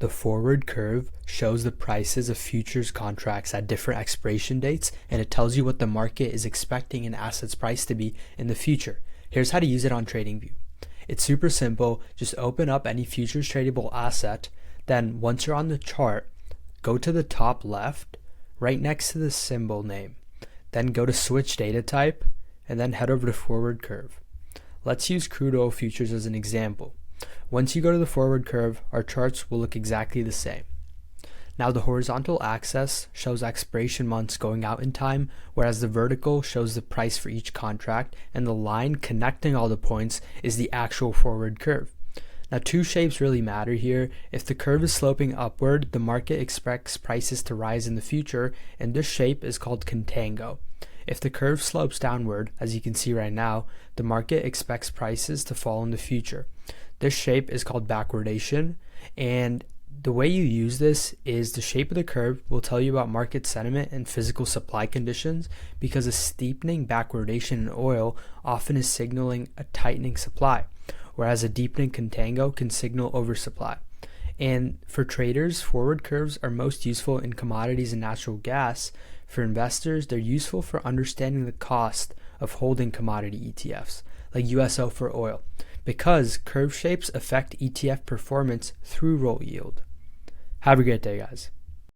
The forward curve shows the prices of futures contracts at different expiration dates, and it tells you what the market is expecting an asset's price to be in the future. Here's how to use it on TradingView. It's super simple. Just open up any futures tradable asset. Then once you're on the chart, go to the top left, right next to the symbol name. Then go to switch data type, and then head over to forward curve. Let's use crude oil futures as an example. Once you go to the forward curve, our charts will look exactly the same. Now the horizontal axis shows expiration months going out in time, whereas the vertical shows the price for each contract, and the line connecting all the points is the actual forward curve. Now two shapes really matter here. If the curve is sloping upward, the market expects prices to rise in the future, and this shape is called Contango. If the curve slopes downward, as you can see right now, the market expects prices to fall in the future. This shape is called backwardation, and the way you use this is the shape of the curve will tell you about market sentiment and physical supply conditions, because a steepening backwardation in oil often is signaling a tightening supply, whereas a deepening contango can signal oversupply. And for traders, forward curves are most useful in commodities and natural gas. For investors, they're useful for understanding the cost of holding commodity ETFs, like USO for oil, because curve shapes affect ETF performance through roll yield. Have a great day, guys.